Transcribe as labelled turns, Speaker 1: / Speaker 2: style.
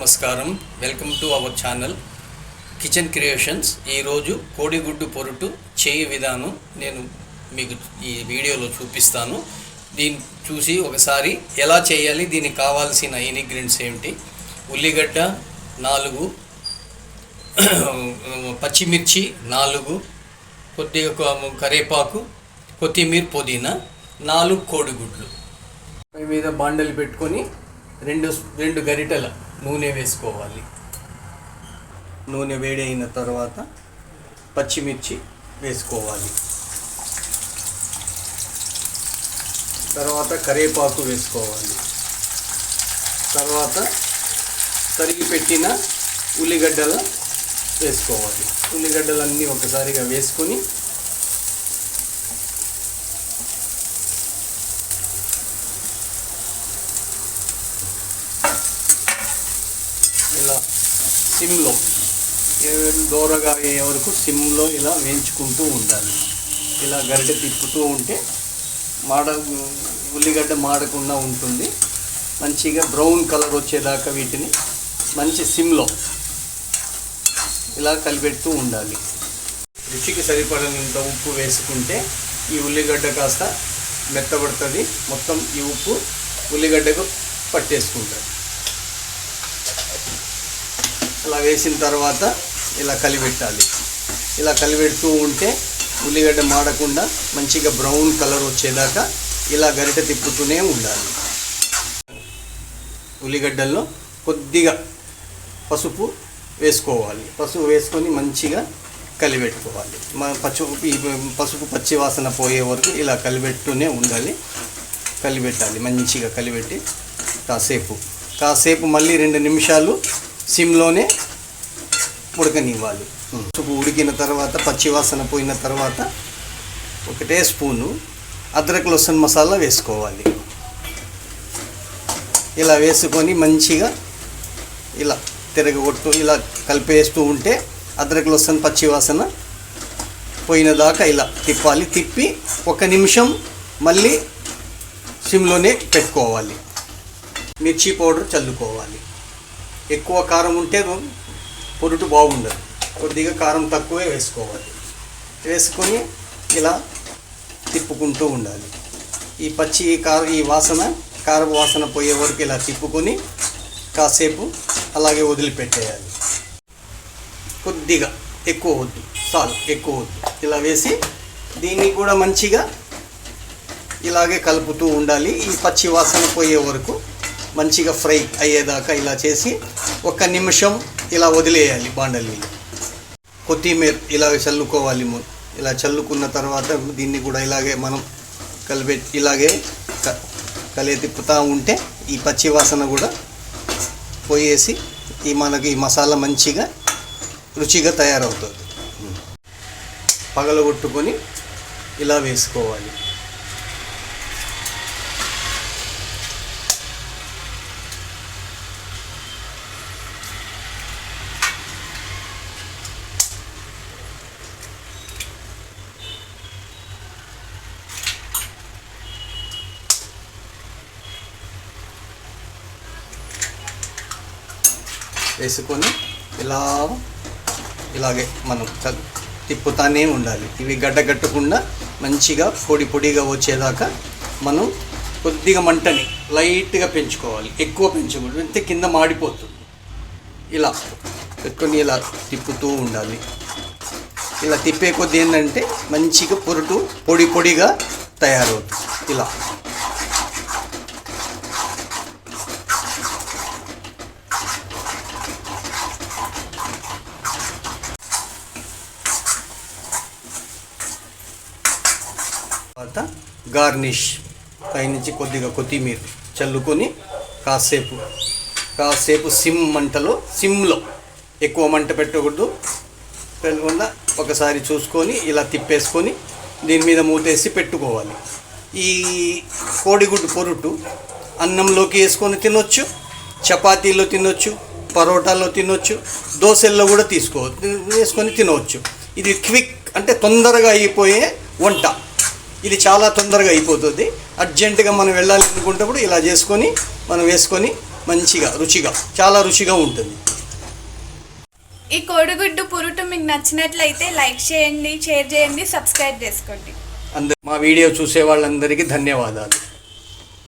Speaker 1: నమస్కారం. Welcome to our channel kitchen creations. ఈరోజు కోడిగుడ్డు పొరుటు చేయి విధానం నేను మీకు ఈ వీడియోలో చూపిస్తాను. దీన్ని చూసి ఒకసారి ఎలా చేయాలి, దీనికి కావాల్సిన ఇంగ్రీడియంట్స్ ఏమిటి, ఉల్లిగడ్డ 4, పచ్చిమిర్చి 4, కొద్దిగా కరివేపాకు, కొత్తిమీర, పుదీనా, 4 కోడిగుడ్లు. మీద బాండలు పెట్టుకొని రెండు గరిటెల నూనె వేసుకోవాలి. నూనె వేడైన తర్వాత పచ్చిమిర్చి వేసుకోవాలి. తర్వాత కరివేపాకు వేసుకోవాలి. తర్వాత తరిగి పెట్టిన ఉల్లిగడ్డలు వేసుకోవాలి. ఉల్లిగడ్డలన్నీ ఒకసారిగా వేసుకొని ఇలా సిమ్లో దూరగా అయ్యే వరకు సిమ్లో ఇలా వేయించుకుంటూ ఉండాలి. ఇలా గరిటె తిప్పుతూ ఉంటే ఉల్లిగడ్డ మాడకుండా ఉంటుంది. మంచిగా బ్రౌన్ కలర్ వచ్చేదాకా వీటిని మంచి సిమ్లో ఇలా కలిపెడుతూ ఉండాలి. రుచికి సరిపడినంత ఉప్పు వేసుకుంటే ఈ ఉల్లిగడ్డ కాస్త మెత్తబడుతుంది. మొత్తం ఈ ఉప్పు ఉల్లిగడ్డకు పట్టేసుకుంటుంది. ఇలా వేసిన తర్వాత ఇలా కలిపెట్టాలి. ఇలా కలిపెడుతూ ఉంటే ఉల్లిగడ్డ మాడకుండా మంచిగా బ్రౌన్ కలర్ వచ్చేదాకా ఇలా గరిటె తిప్పుతూనే ఉండాలి. ఉల్లిగడ్డల్లో కొద్దిగా పసుపు వేసుకోవాలి. పసుపు వేసుకొని మంచిగా కలిపెట్టుకోవాలి. పసుపు పచ్చి వాసన పోయే వరకు ఇలా కలిపెడుతూనే ఉండాలి. కలిపెట్టాలి. మంచిగా కలిపెట్టి కాసేపు మళ్ళీ 2 నిమిషాలు సిమ్లోనే ఉడకనివ్వాలి. పసుపు ఉడికిన తర్వాత పచ్చివాసన పోయిన తర్వాత 1 స్పూను అద్రక్ లహసన్ మసాలా వేసుకోవాలి. ఇలా వేసుకొని మంచిగా ఇలా తిరగొట్టు ఇలా కలిపేస్తూ ఉంటే అద్రక్ లహసన్ పచ్చివాసన పోయిన దాకా ఇలా తిప్పాలి. తిప్పి 1 నిమిషం మళ్ళీ సిమ్లోనే పెట్టుకోవాలి. మిర్చి పౌడర్ చల్లుకోవాలి. ఎక్కువ కారం ఉంటే పొరుటు బాగుండదు. కొద్దిగా కారం తక్కువే వేసుకోవాలి. వేసుకొని ఇలా తిప్పుకుంటూ ఉండాలి. ఈ కారపు వాసన పోయే వరకు ఇలా తిప్పుకొని కాసేపు అలాగే వదిలిపెట్టేయాలి. కొద్దిగా ఎక్కువ వద్దు, ఎక్కువ వద్దు. ఇలా వేసి దీన్ని కూడా మంచిగా ఇలాగే కలుపుతూ ఉండాలి. ఈ పచ్చి వాసన పోయే వరకు మంచిగా ఫ్రై అయ్యేదాకా ఇలా చేసి 1 నిమిషం ఇలా వదిలేయాలి. బాండలిలో కొత్తిమీర ఇలా చల్లుకోవాలి. ఇలా చల్లుకున్న తర్వాత దీన్ని కూడా ఇలాగే మనం ఇలాగే తిప్పుతూ ఉంటే ఈ పచ్చి వాసన కూడా పోయేసి మనకి ఈ మసాలా మంచిగా రుచిగా తయారవుతుంది. పగలగొట్టుకొని ఇలా వేసుకోవాలి. వేసుకొని ఇలాగే మనం తిప్పుతానే ఉండాలి. ఇవి గడ్డగట్టకుండా మంచిగా పొడిగా వచ్చేదాకా మనం కొద్దిగా మంటని లైట్గా పెంచుకోవాలి. ఎక్కువ పెంచకూడదు, అంతే కింద మాడిపోతుంది. ఇలా పెట్టుకొని ఇలా తిప్పుతూ ఉండాలి. ఇలా తిప్పే కొద్ది ఏంటంటే మంచిగా పొరుటు పొడిగా తయారవుతుంది. ఇలా తర్వాత గార్నిష్ పైనుంచి కొద్దిగా కొత్తిమీర చల్లుకొని కాసేపు సిమ్లో ఎక్కువ మంట పెట్టకూడదు. ఒకసారి చూసుకొని ఇలా తిప్పేసుకొని దీని మీద మూతేసి పెట్టుకోవాలి. ఈ కోడిగుడ్డు పొరుటు అన్నంలోకి వేసుకొని తినొచ్చు, చపాతీలో తినొచ్చు, పరోటాలో తినొచ్చు, దోశల్లో కూడా వేసుకొని తినవచ్చు. ఇది క్విక్ అంటే తొందరగా అయిపోయే వంట. ఇది చాలా తొందరగా అయిపోతుంది. అర్జెంటుగా మనం వెళ్ళాలి అనుకుంటప్పుడు ఇలా చేసుకొని మనం వేసుకొని మంచిగా రుచిగా చాలా రుచిగా ఉంటుంది.
Speaker 2: ఈ కోడిగుడ్డు పురుటు మీకు నచ్చినట్లయితే లైక్ చేయండి, షేర్ చేయండి, సబ్స్క్రైబ్ చేసుకోండి.
Speaker 1: మా వీడియో చూసే వాళ్ళందరికీ ధన్యవాదాలు.